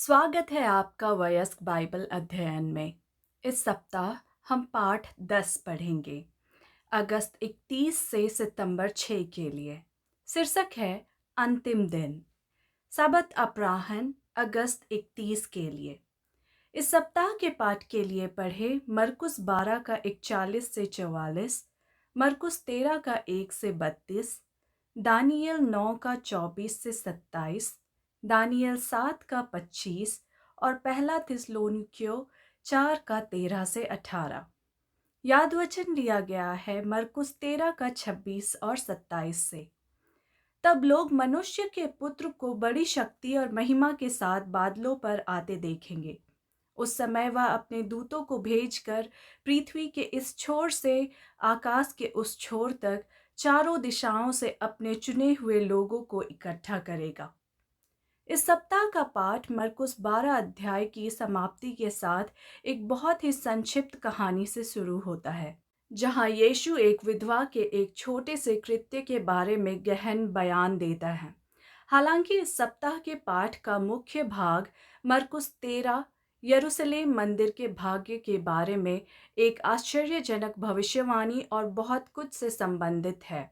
स्वागत है आपका वयस्क बाइबल अध्ययन में। इस सप्ताह हम पाठ 10 पढ़ेंगे, अगस्त 31 से सितंबर 6 के लिए। शीर्षक है अंतिम दिन। सबत अपराह्न अगस्त 31 के लिए। इस सप्ताह के पाठ के लिए पढ़े मरकुस 12 का 41 से 44, मरकुस 13 का 1 से 32, दानियल 9 का 24 से 27, दानियल 7 का 25 और पहला थिस्सलुनीकियों 4 का 13 से 18। याद वचन लिया गया है मरकुस 13 का 26 और 27 से। तब लोग मनुष्य के पुत्र को बड़ी शक्ति और महिमा के साथ बादलों पर आते देखेंगे। उस समय वह अपने दूतों को भेजकर पृथ्वी के इस छोर से आकाश के उस छोर तक चारों दिशाओं से अपने चुने हुए लोगों को इकट्ठा करेगा। इस सप्ताह का पाठ मरकुस 12 अध्याय की समाप्ति के साथ एक बहुत ही संक्षिप्त कहानी से शुरू होता है, जहां यीशु एक विधवा के एक छोटे से कृत्य के बारे में गहन बयान देता है। हालांकि इस सप्ताह के पाठ का मुख्य भाग मरकुस 13 यरूशलेम मंदिर के भाग्य के बारे में एक आश्चर्यजनक भविष्यवाणी और बहुत कुछ से संबंधित है।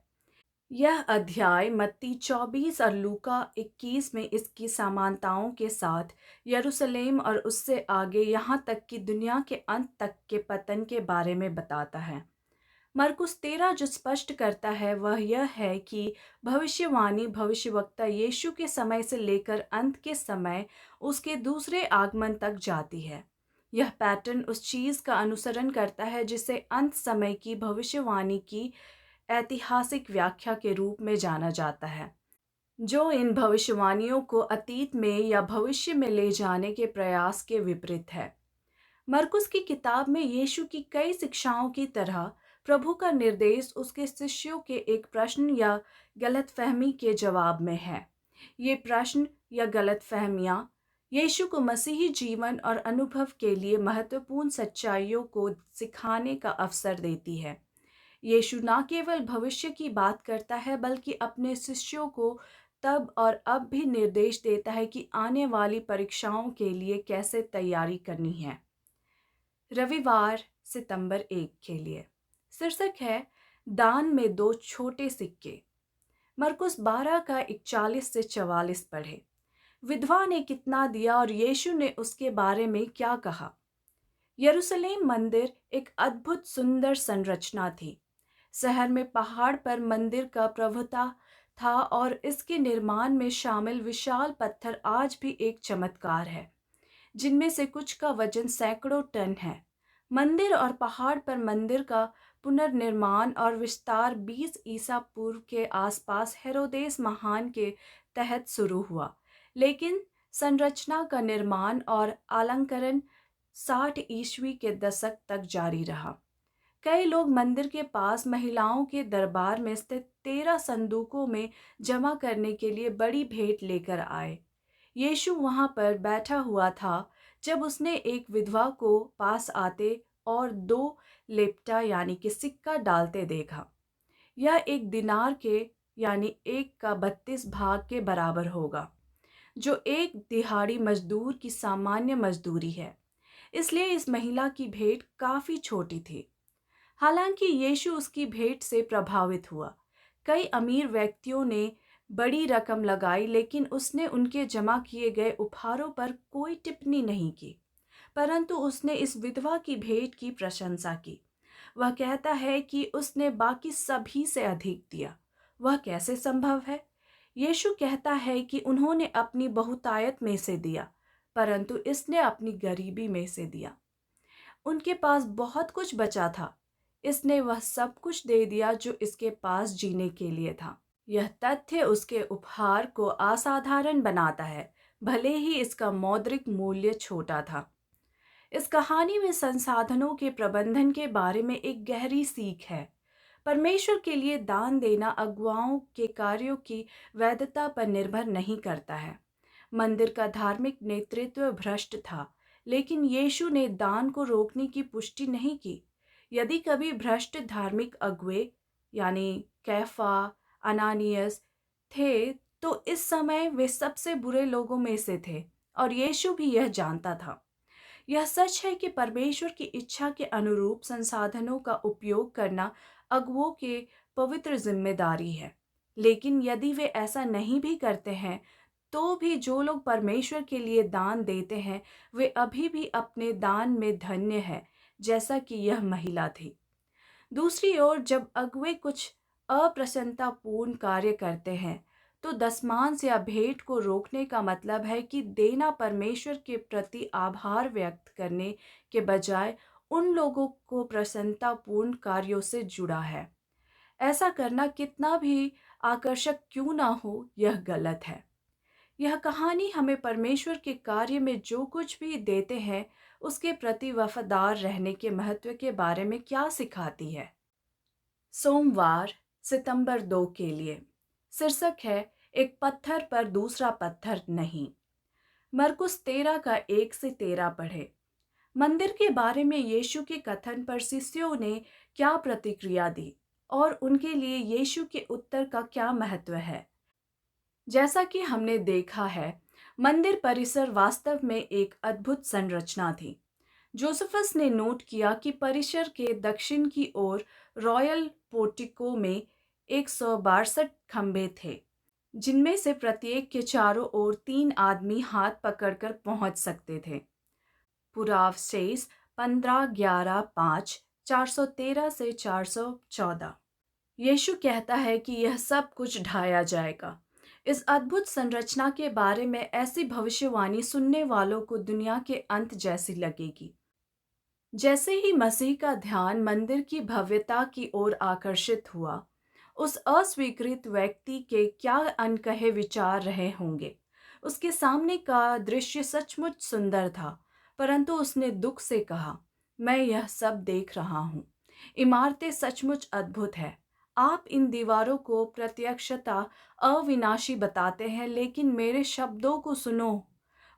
यह अध्याय मत्ती 24 और लूका 21 में इसकी समानताओं के साथ यरूशलेम और उससे आगे यहाँ तक कि दुनिया के अंत तक के पतन के बारे में बताता है। मरकुस 13 जो स्पष्ट करता है वह यह है कि भविष्यवाणी भविष्यवक्ता यीशु के समय से लेकर अंत के समय उसके दूसरे आगमन तक जाती है। यह पैटर्न उस चीज का अनुसरण करता है जिसे अंत समय की भविष्यवाणी की ऐतिहासिक व्याख्या के रूप में जाना जाता है, जो इन भविष्यवाणियों को अतीत में या भविष्य में ले जाने के प्रयास के विपरीत है। मरकुस की किताब में यीशु की कई शिक्षाओं की तरह प्रभु का निर्देश उसके शिष्यों के एक प्रश्न या गलतफहमी के जवाब में है। ये प्रश्न या गलतफहमियां यीशु को मसीही जीवन और अनुभव के लिए महत्वपूर्ण सच्चाइयों को सिखाने का अवसर देती है। यीशु न केवल भविष्य की बात करता है बल्कि अपने शिष्यों को तब और अब भी निर्देश देता है कि आने वाली परीक्षाओं के लिए कैसे तैयारी करनी है। रविवार सितंबर 1 के लिए शीर्षक है दान में दो छोटे सिक्के। मरकुस 12 का 41 से 44 पढ़े। विधवा ने कितना दिया और यीशु ने उसके बारे में क्या कहा। यरूशलेम मंदिर एक अद्भुत सुंदर संरचना थी। शहर में पहाड़ पर मंदिर का प्रभुता था और इसके निर्माण में शामिल विशाल पत्थर आज भी एक चमत्कार है, जिनमें से कुछ का वजन सैकड़ों टन है। मंदिर और पहाड़ पर मंदिर का पुनर्निर्माण और विस्तार 20 ईसा पूर्व के आसपास हेरोदेस महान के तहत शुरू हुआ, लेकिन संरचना का निर्माण और अलंकरण 60 ईस्वी के दशक तक जारी रहा। कई लोग मंदिर के पास महिलाओं के दरबार में स्थित 13 संदूकों में जमा करने के लिए बड़ी भेंट लेकर आए। यीशु वहां पर बैठा हुआ था जब उसने एक विधवा को पास आते और 2 लेप्टा यानी कि सिक्का डालते देखा। यह एक दिनार के यानी 1 का 32 भाग के बराबर होगा, जो एक दिहाड़ी मजदूर की सामान्य मजदूरी है। इसलिए इस महिला की भेंट काफी छोटी थी। हालांकि यीशु उसकी भेंट से प्रभावित हुआ। कई अमीर व्यक्तियों ने बड़ी रकम लगाई, लेकिन उसने उनके जमा किए गए उपहारों पर कोई टिप्पणी नहीं की। परंतु उसने इस विधवा की भेंट की प्रशंसा की। वह कहता है कि उसने बाकी सभी से अधिक दिया। वह कैसे संभव है? यीशु कहता है कि उन्होंने अपनी बहुतायत में से दिया, परंतु इसने अपनी गरीबी में से दिया। उनके पास बहुत कुछ बचा था। इसने वह सब कुछ दे दिया जो इसके पास जीने के लिए था। यह तथ्य उसके उपहार को असाधारण बनाता है, भले ही इसका मौद्रिक मूल्य छोटा था। इस कहानी में संसाधनों के प्रबंधन के बारे में एक गहरी सीख है। परमेश्वर के लिए दान देना अगुवाओं के कार्यों की वैधता पर निर्भर नहीं करता है। मंदिर का धार्मिक नेतृत्व भ्रष्ट था, लेकिन यीशु ने दान को रोकने की पुष्टि नहीं की। यदि कभी भ्रष्ट धार्मिक अगुवे यानी कैफा, अनानियस थे, तो इस समय वे सबसे बुरे लोगों में से थे और यीशु भी यह जानता था। यह सच है कि परमेश्वर की इच्छा के अनुरूप संसाधनों का उपयोग करना अगुओं के पवित्र जिम्मेदारी है। लेकिन यदि वे ऐसा नहीं भी करते हैं, तो भी जो लोग परमेश्वर के लिए दान देते हैं, वे अभी भी अपने दान में धन्य हैं, जैसा कि यह महिला थी। दूसरी ओर जब अगुवे कुछ अप्रसन्नतापूर्ण कार्य करते हैं, तो दशमांश या भेंट को रोकने का मतलब है कि देना परमेश्वर के प्रति आभार व्यक्त करने के बजाय उन लोगों को प्रसन्नतापूर्ण कार्यों से जुड़ा है। ऐसा करना कितना भी आकर्षक क्यों ना हो, यह गलत है। यह कहानी हमें परमेश्वर के कार्य में जो कुछ भी देते हैं, उसके प्रति वफादार रहने के महत्व के बारे में क्या सिखाती है। सोमवार सितंबर 2 के लिए शीर्षक है एक पत्थर पर दूसरा पत्थर नहीं। मरकुस 13 का 1 से 13 पढ़े। मंदिर के बारे में यीशु के कथन पर शिष्यों ने क्या प्रतिक्रिया दी और उनके लिए यीशु के उत्तर का क्या महत्व है। जैसा कि हमने देखा है, मंदिर परिसर वास्तव में एक अद्भुत संरचना थी। जोसेफस ने नोट किया कि परिसर के दक्षिण की ओर रॉयल पोर्टिको में 162 खंभे थे, जिनमें से प्रत्येक के चारों ओर 3 आदमी हाथ पकड़कर पहुंच सकते थे। पुरावशेष 15-11-5, 413 से 414। यीशु कहता है कि यह सब कुछ ढाया जाएगा। इस अद्भुत संरचना के बारे में ऐसी भविष्यवाणी सुनने वालों को दुनिया के अंत जैसी लगेगी। जैसे ही मसीह का ध्यान मंदिर की भव्यता की ओर आकर्षित हुआ, उस अस्वीकृत व्यक्ति के क्या अनकहे विचार रहे होंगे। उसके सामने का दृश्य सचमुच सुंदर था, परंतु उसने दुख से कहा, मैं यह सब देख रहा हूँ। इमारतें सचमुच अद्भुत है। आप इन दीवारों को प्रत्यक्षता अविनाशी बताते हैं, लेकिन मेरे शब्दों को सुनो।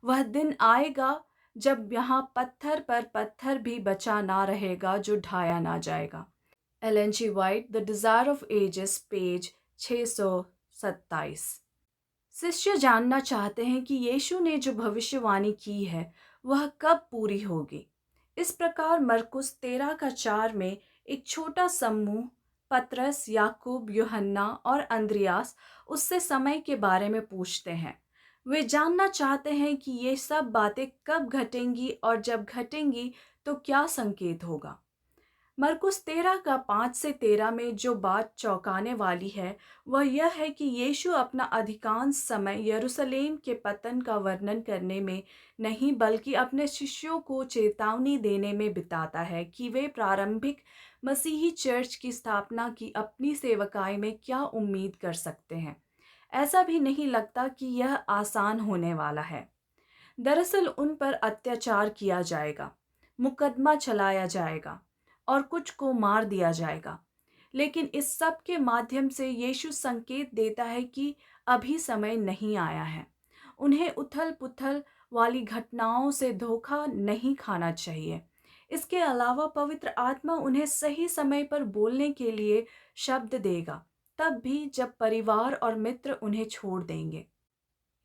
वह दिन आएगा जब यहाँ पत्थर पर पत्थर भी बचा ना रहेगा जो ढाया ना जाएगा। Ellen G White, the desire of ages, page 627। शिष्य जानना चाहते हैं कि यीशु ने जो भविष्यवाणी की है वह कब पूरी होगी। इस प्रकार मरकुस 13 का 4 में एक छोटा समूह पतरस, याकूब, यूहन्ना और अंद्रियास उससे समय के बारे में पूछते हैं। वे जानना चाहते हैं कि ये सब बातें कब घटेंगी और जब घटेंगी तो क्या संकेत होगा। मरकुस 13 का 5 से 13 में जो बात चौंकाने वाली है वह यह है कि यीशु अपना अधिकांश समय यरूशलेम के पतन का वर्णन करने में नहीं, बल्कि अपने शिष्यों को चेतावनी देने में बिताता है कि वे प्रारंभिक मसीही चर्च की स्थापना की अपनी सेवकाई में क्या उम्मीद कर सकते हैं। ऐसा भी नहीं लगता कि यह आसान होने वाला है। दरअसल उन पर अत्याचार किया जाएगा, मुकदमा चलाया जाएगा और कुछ को मार दिया जाएगा। लेकिन इस सब के माध्यम से यीशु संकेत देता है कि अभी समय नहीं आया है। उन्हें उथल पुथल वाली घटनाओं से धोखा नहीं खाना चाहिए। इसके अलावा पवित्र आत्मा उन्हें सही समय पर बोलने के लिए शब्द देगा, तब भी जब परिवार और मित्र उन्हें छोड़ देंगे।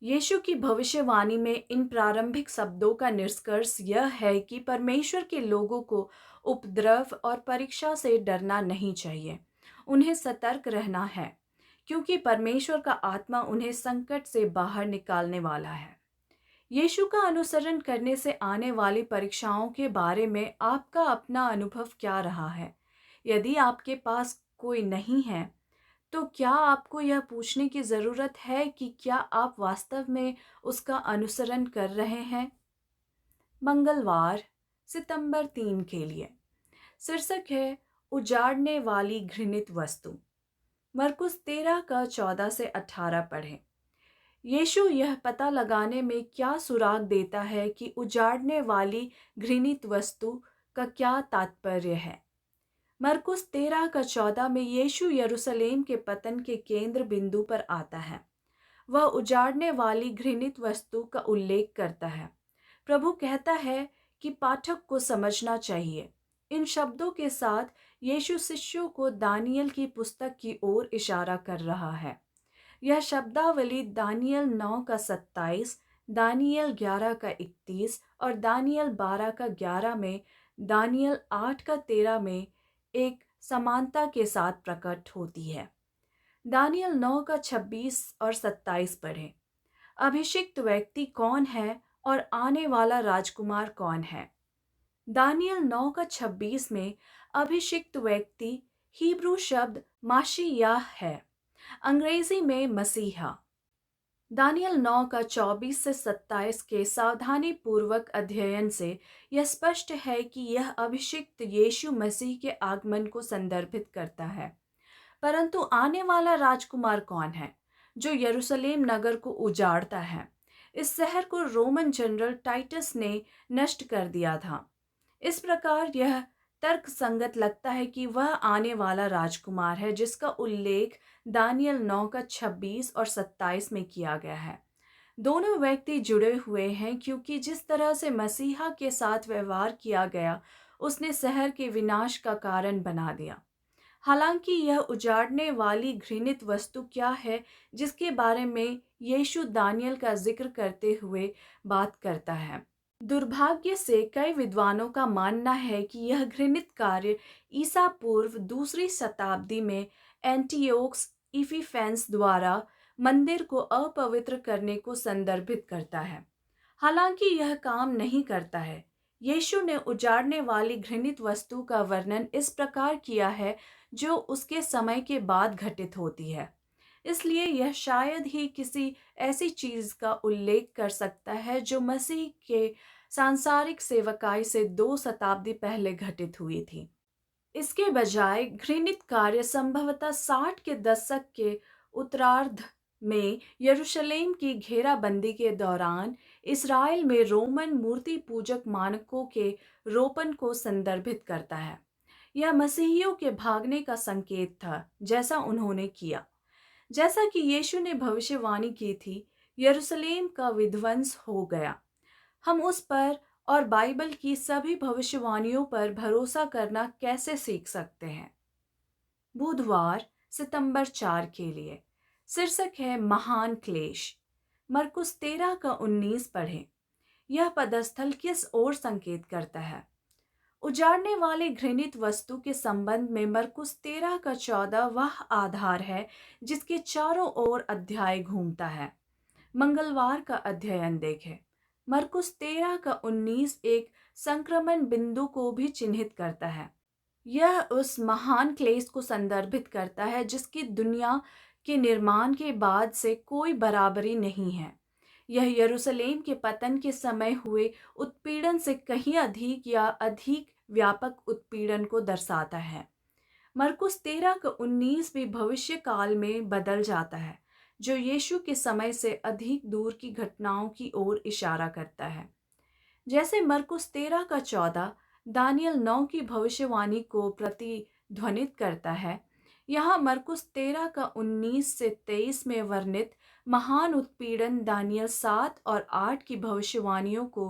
यीशु की भविष्यवाणी में इन प्रारंभिक शब्दों का निष्कर्ष यह है कि परमेश्वर के लोगों को उपद्रव और परीक्षा से डरना नहीं चाहिए। उन्हें सतर्क रहना है, क्योंकि परमेश्वर का आत्मा उन्हें संकट से बाहर निकालने वाला है। यीशु का अनुसरण करने से आने वाली परीक्षाओं के बारे में आपका अपना अनुभव क्या रहा है? यदि आपके पास कोई नहीं है, तो क्या आपको यह पूछने की ज़रूरत है कि क्या आप वास्तव में उसका अनुसरण कर रहे हैं? मंगलवार सितंबर 3 के लिए शीर्षक है उजाड़ने वाली घृणित वस्तु। मरकुस 13 का 14 से 18 पढ़ें। यीशु यह पता लगाने में क्या सुराग देता है कि उजाड़ने वाली घृणित वस्तु का क्या तात्पर्य है। मरकुस 13 का 14 में यीशु यरूशलेम के पतन के केंद्र बिंदु पर आता है। वह उजाड़ने वाली घृणित वस्तु का उल्लेख करता है। प्रभु कहता है कि पाठक को समझना चाहिए। इन शब्दों के साथ यीशु शिष्यों को दानियल की पुस्तक की ओर इशारा कर रहा है। यह शब्दावली दानियल 9 का 27, दानियल 11 का 31 और दानियल 12 का 11 में, दानियल 8 का 13 में एक समानता के साथ प्रकट होती है। दानियल 9 का 26 और 27 पढ़ें। अभिषिक्त व्यक्ति कौन है और आने वाला राजकुमार कौन है? दानियल 9 का 26 में अभिषिक्त व्यक्ति हिब्रू शब्द माशियाह है, अंग्रेजी में मसीहा। दानियल 9 का 24 से 27 के सावधानी पूर्वक अध्ययन से यह स्पष्ट है कि यह अभिषिक्त यीशु मसीह के आगमन को संदर्भित करता है। परंतु आने वाला राजकुमार कौन है जो यरूशलेम नगर को उजाड़ता है? इस शहर को रोमन जनरल टाइटस ने नष्ट कर दिया था। इस प्रकार यह तर्कसंगत लगता है कि वह आने वाला राजकुमार है जिसका उल्लेख दानियल 9 का 26 और 27 में किया गया है। दोनों व्यक्ति जुड़े हुए हैं क्योंकि जिस तरह से मसीहा के साथ व्यवहार किया गया उसने शहर के विनाश का कारण बना दिया। हालांकि यह उजाड़ने वाली घृणित वस्तु क्या है जिसके बारे में यीशु दानियल का जिक्र करते हुए बात करता है? दुर्भाग्य से कई विद्वानों का मानना है कि यह घृणित कार्य ईसा पूर्व दूसरी शताब्दी में एंटियोक्स इफिफेंस द्वारा मंदिर को अपवित्र करने को संदर्भित करता है। हालांकि यह काम नहीं करता है। यीशु ने उजाड़ने वाली घृणित वस्तु का वर्णन इस प्रकार किया है जो उसके समय के बाद घटित होती है। इसलिए यह शायद ही किसी ऐसी चीज का उल्लेख कर सकता है जो मसीह के सांसारिक सेवकाई से 2 शताब्दी पहले घटित हुई थी। इसके बजाय घृणित कार्य संभवतः 60 के दशक के उत्तरार्ध में यरूशलेम की घेराबंदी के दौरान इस्राएल में रोमन मूर्ति पूजक मानकों के रोपण को संदर्भित करता है। यह मसीहियों के भागने का संकेत था, जैसा उन्होंने किया। जैसा कि यीशु ने भविष्यवाणी की थी, यरूशलेम का विध्वंस हो गया। हम उस पर और बाइबल की सभी भविष्यवाणियों पर भरोसा करना कैसे सीख सकते हैं? बुधवार सितंबर 4 के लिए शीर्षक है महान क्लेश। मरकुस 13 का 19 पढ़ें। यह पदस्थल किस ओर संकेत करता है? उजाड़ने वाले घृणित वस्तु के संबंध में मरकुस 13 का 14 वह आधार है जिसके चारों ओर अध्याय घूमता है। मंगलवार का अध्ययन देखें। मरकुस 13 का 19 एक संक्रमण बिंदु को भी चिन्हित करता है। यह उस महान क्लेश को संदर्भित करता है जिसकी दुनिया के निर्माण के बाद से कोई बराबरी नहीं है। यह यरूशलेम के पतन के समय हुए उत्पीड़न से कहीं अधिक या अधिक व्यापक उत्पीड़न को दर्शाता है। मरकुस 13 का 19 भी भविष्य काल में बदल जाता है जो यीशु के समय से अधिक दूर की घटनाओं की ओर इशारा करता है। जैसे मरकुस 13 का 14 दानियल 9 की भविष्यवाणी को प्रतिध्वनित करता है, यहाँ मरकुस 13 का 19 से 23 में वर्णित महान उत्पीड़न दानियल 7 और 8 की भविष्यवाणियों को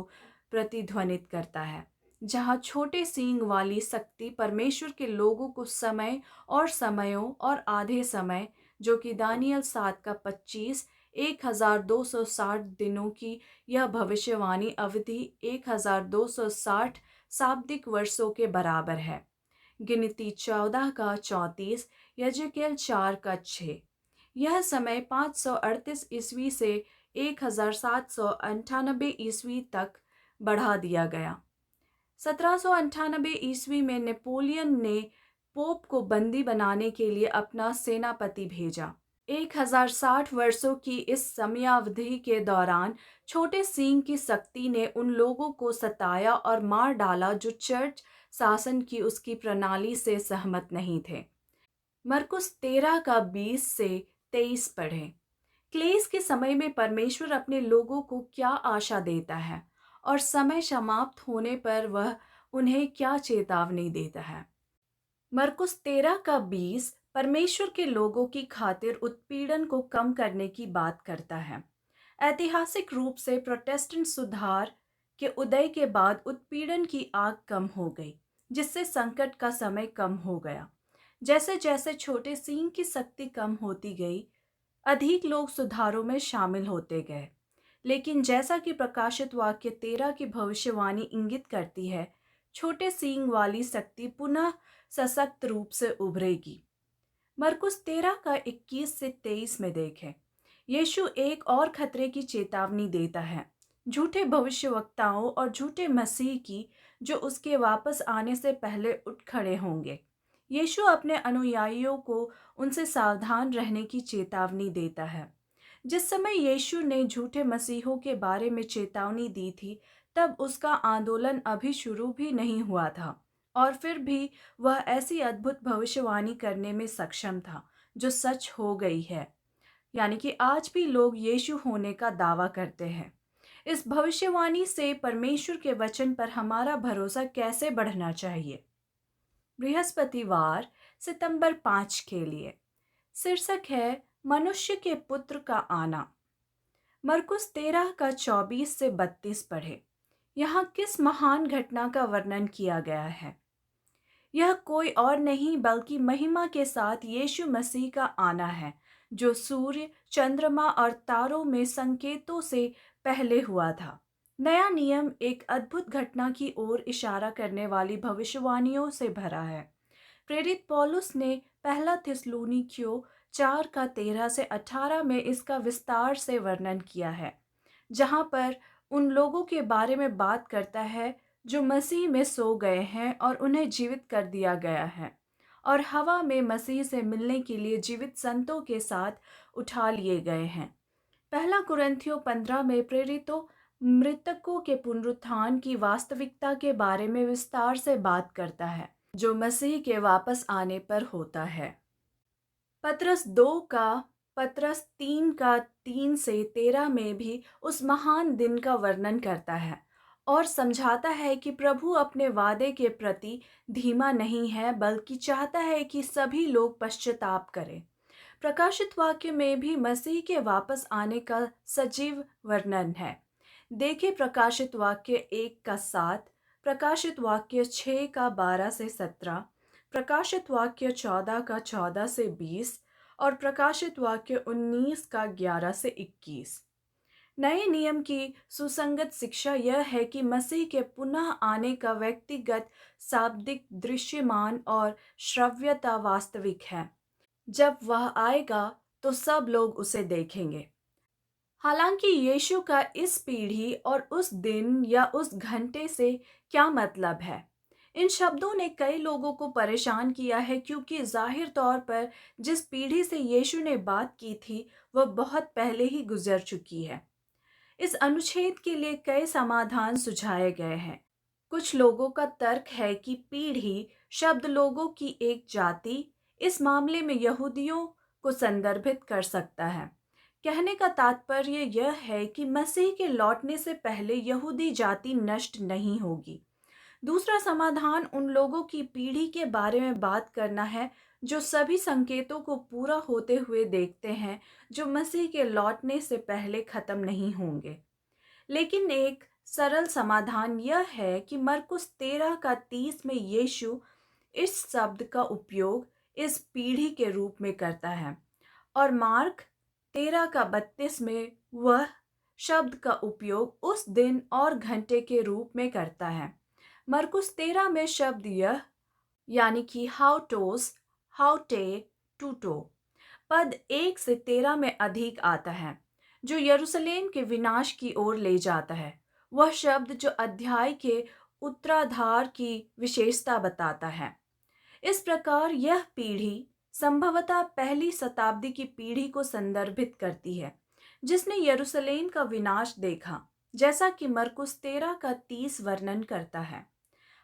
प्रतिध्वनित करता है, जहाँ छोटे सींग वाली शक्ति परमेश्वर के लोगों को समय और समयों और आधे समय, जो कि दानियल 7 का 25, 1260 दिनों की यह भविष्यवाणी अवधि 1260 शाब्दिक वर्षों के बराबर है। गिनती 14 का 34, यजेकिएल 4 का 6। यह समय 538 ईस्वी से 1798 ईस्वी तक बढ़ा दिया गया। 1798 ईस्वी में नेपोलियन ने पोप को बंदी बनाने के लिए अपना सेनापति भेजा। 1060 वर्षों की इस समयावधि के दौरान छोटे सींग की शक्ति ने उन लोगों को सताया और मार डाला जो चर्च शासन की उसकी प्रणाली से सहमत नहीं थे। मरकुस 13 का 20 से 23 पढ़ें। क्लेश के समय में परमेश्वर अपने लोगों को क्या आशा देता है और समय समाप्त होने पर वह उन्हें क्या चेतावनी देता है? मरकुस 13 का 20 परमेश्वर के लोगों की खातिर उत्पीड़न को कम करने की बात करता है। ऐतिहासिक रूप से प्रोटेस्टेंट सुधार के उदय के बाद उत्पीड़न की आग कम हो गई, जिससे संकट का समय कम हो गया। जैसे जैसे छोटे सींग की शक्ति कम होती गई, अधिक लोग सुधारों में शामिल होते गए। लेकिन जैसा कि प्रकाशित वाक्य 13 की भविष्यवाणी इंगित करती है, छोटे सींग वाली शक्ति पुनः सशक्त रूप से उभरेगी। मरकुस 13 का 21 से 23 में देखें। यीशु एक और खतरे की चेतावनी देता है, झूठे भविष्यवक्ताओं और झूठे मसीह की, जो उसके वापस आने से पहले उठ खड़े होंगे। यीशु अपने अनुयायियों को उनसे सावधान रहने की चेतावनी देता है। जिस समय यीशु ने झूठे मसीहों के बारे में चेतावनी दी थी, तब उसका आंदोलन अभी शुरू भी नहीं हुआ था, और फिर भी वह ऐसी अद्भुत भविष्यवाणी करने में सक्षम था जो सच हो गई है। यानी कि आज भी लोग यीशु होने का दावा करते हैं। इस भविष्यवाणी से परमेश्वर के वचन पर हमारा भरोसा कैसे बढ़ना चाहिए? बृहस्पतिवार सितंबर 5 के लिए शीर्षक है मनुष्य के पुत्र का आना। मरकुस 13 का 24 से 32 पढ़े। यहाँ किस महान घटना का वर्णन किया गया है? यह कोई और नहीं बल्कि महिमा के साथ यीशु मसीह का आना है, जो सूर्य, चंद्रमा और तारों में संकेतों से पहले हुआ था। नया नियम एक अद्भुत घटना की ओर इशारा करने वाली भविष्यवाणियों से भरा है। प्रेरित पौलुस ने पहला थिस्सलुनीकियों 4 का 13 से 18 में इसका विस्तार से वर्णन किया है, जहाँ पर उन लोगों के बारे में बात करता है जो मसीह में सो गए हैं और उन्हें जीवित कर दिया गया है, और हवा में मसीह से मिलने के लिए जीवित संतों के साथ उठा लिए गए हैं। पहला कुरिन्थियों 15 में प्रेरितों मृतकों के पुनरुत्थान की वास्तविकता के बारे में विस्तार से बात करता है, जो मसीह के वापस आने पर होता है। पतरस 3 का 3 से 13 में भी उस महान दिन का वर्णन करता है और समझाता है कि प्रभु अपने वादे के प्रति धीमा नहीं है, बल्कि चाहता है कि सभी लोग पश्चाताप करें। प्रकाशित वाक्य में भी मसीह के वापस आने का सजीव वर्णन है। देखें प्रकाशित वाक्य 1 का 7, प्रकाशित वाक्य 6 का 12 से 17, प्रकाशित वाक्य 14 का 14 से 20 और प्रकाशित वाक्य 19 का 11 से 21। नए नियम की सुसंगत शिक्षा यह है कि मसीह के पुनः आने का व्यक्तिगत, शाब्दिक, दृश्यमान और श्रव्यता वास्तविक है। जब वह आएगा तो सब लोग उसे देखेंगे। हालांकि यीशु का इस पीढ़ी और उस दिन या उस घंटे से क्या मतलब है? इन शब्दों ने कई लोगों को परेशान किया है, क्योंकि जाहिर तौर पर जिस पीढ़ी से यीशु ने बात की थी वह बहुत पहले ही गुजर चुकी है। इस अनुच्छेद के लिए कई समाधान सुझाए गए हैं। कुछ लोगों का तर्क है कि पीढ़ी शब्द लोगों की एक जाति, इस मामले में यहूदियों को संदर्भित कर सकता है। कहने का तात्पर्य यह है कि मसीह के लौटने से पहले यहूदी जाति नष्ट नहीं होगी। दूसरा समाधान उन लोगों की पीढ़ी के बारे में बात करना है जो सभी संकेतों को पूरा होते हुए देखते हैं, जो मसीह के लौटने से पहले खत्म नहीं होंगे। लेकिन एक सरल समाधान यह है कि मरकुस 13 का 30 में यीशु इस शब्द का उपयोग इस पीढ़ी के रूप में करता है, और मार्क 13 का 32 में वह शब्द का उपयोग उस दिन और घंटे के रूप में करता है। मरकुस 13 में शब्द यह, यानी कि हाउटोस, हाउटे, टूटो, पद 1 से 13 में अधिक आता है, जो यरूशलेम के विनाश की ओर ले जाता है। वह शब्द जो अध्याय के उत्तराधार की विशेषता बताता है। इस प्रकार यह पीढ़ी संभवतः पहली शताब्दी की पीढ़ी को संदर्भित करती है, जिसने यरूशलेम का विनाश देखा, जैसा कि मरकुस 13 का 30 वर्णन करता है।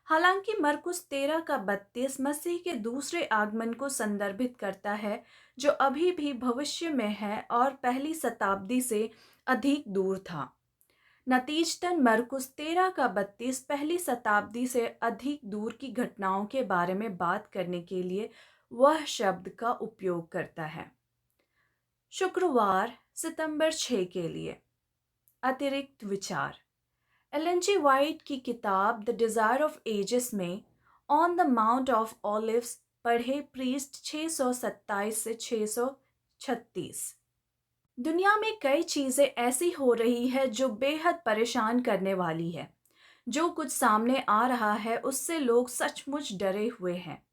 हालांकि मरकुस 13 का 32 मसीह के दूसरे आगमन को संदर्भित करता है, जो अभी भी भविष्य में है और पहली शताब्दी से अधिक दूर था। नतीजतन मरकुस 13 का 32 पहली शताब्दी से अधिक दूर की घटनाओं के बारे में बात करने के लिए वह शब्द का उपयोग करता है। शुक्रवार सितंबर 6 के लिए अतिरिक्त विचार। एलन जी वाइट की किताब द डिज़ायर ऑफ एजेस में on the mount of olives पढ़े पृष्ठ 627 से 636। दुनिया में कई चीजें ऐसी हो रही है जो बेहद परेशान करने वाली है। जो कुछ सामने आ रहा है उससे लोग सचमुच डरे हुए हैं।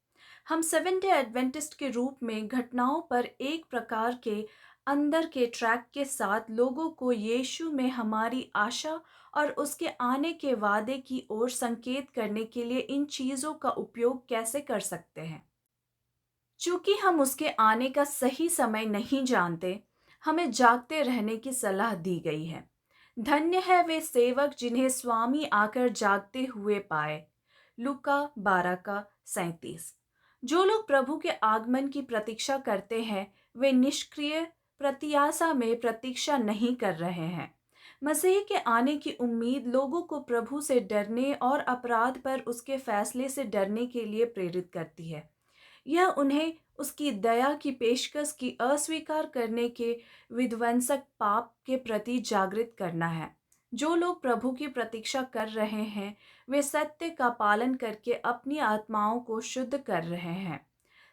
हम सेवन डे एडवेंटिस्ट के रूप में घटनाओं पर एक प्रकार के अंदर के ट्रैक के साथ लोगों को यीशु में हमारी आशा और उसके आने के वादे की ओर संकेत करने के लिए इन चीज़ों का उपयोग कैसे कर सकते हैं। चूंकि हम उसके आने का सही समय नहीं जानते, हमें जागते रहने की सलाह दी गई है। धन्य है वे सेवक जिन्हें स्वामी आकर जागते हुए पाए। लूका 12 का 37। जो लोग प्रभु के आगमन की प्रतीक्षा करते हैं, वे निष्क्रिय प्रत्याशा में प्रतीक्षा नहीं कर रहे हैं। मसीह के आने की उम्मीद लोगों को प्रभु से डरने और अपराध पर उसके फैसले से डरने के लिए प्रेरित करती है। यह उन्हें उसकी दया की पेशकश की अस्वीकार करने के विध्वंसक पाप के प्रति जागृत करना है। जो लोग प्रभु की प्रतीक्षा कर रहे हैं, वे सत्य का पालन करके अपनी आत्माओं को शुद्ध कर रहे हैं।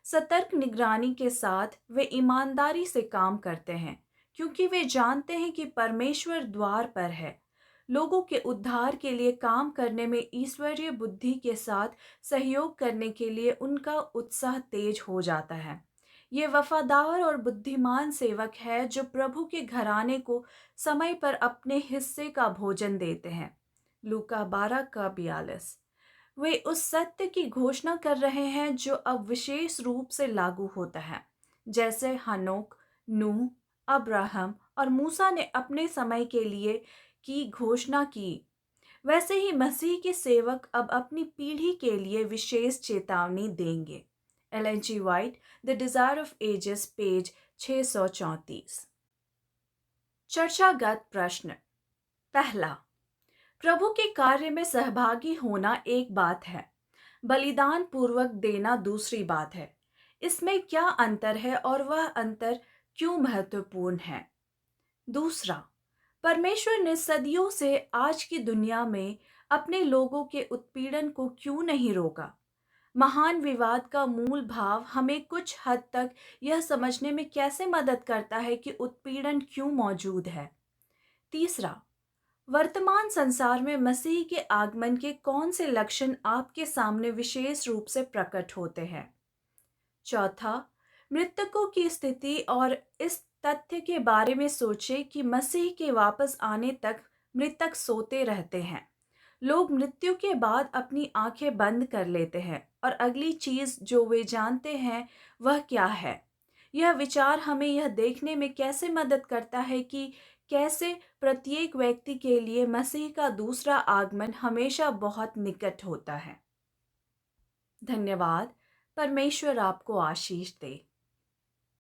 सतर्क निगरानी के साथ वे ईमानदारी से काम करते हैं, क्योंकि वे जानते हैं कि परमेश्वर द्वार पर है। लोगों के उद्धार के लिए काम करने में ईश्वरीय बुद्धि के साथ सहयोग करने के लिए उनका उत्साह तेज हो जाता है। ये वफादार और बुद्धिमान सेवक है जो प्रभु के घराने को समय पर अपने हिस्से का भोजन देते हैं। लूका 12 का 42। वे उस सत्य की घोषणा कर रहे हैं जो अब विशेष रूप से लागू होता है। जैसे हनोक, नूह, अब्राहम और मूसा ने अपने समय के लिए की घोषणा की, वैसे ही मसीह के सेवक अब अपनी पीढ़ी के लिए विशेष चेतावनी देंगे। Ellen G White, the desire of ages, page 634। चर्चागत प्रश्न। पहला, प्रभु के कार्य में सहभागी होना एक बात है, बलिदान पूर्वक देना दूसरी बात है। इसमें क्या अंतर है और वह अंतर क्यों महत्वपूर्ण है? दूसरा, परमेश्वर ने सदियों से आज की दुनिया में अपने लोगों के उत्पीड़न को क्यों नहीं रोका? महान विवाद का मूल भाव हमें कुछ हद तक यह समझने में कैसे मदद करता है कि उत्पीड़न क्यों मौजूद है? तीसरा, वर्तमान संसार में मसीह के आगमन के कौन से लक्षण आपके सामने विशेष रूप से प्रकट होते हैं? चौथा, मृतकों की स्थिति और इस तथ्य के बारे में सोचें कि मसीह के वापस आने तक मृतक सोते रहते हैं। लोग मृत्यु के बाद अपनी आंखें बंद कर लेते हैं और अगली चीज जो वे जानते हैं वह क्या है? यह विचार हमें यह देखने में कैसे मदद करता है कि कैसे प्रत्येक व्यक्ति के लिए मसीह का दूसरा आगमन हमेशा बहुत निकट होता है। धन्यवाद। परमेश्वर आपको आशीष दे।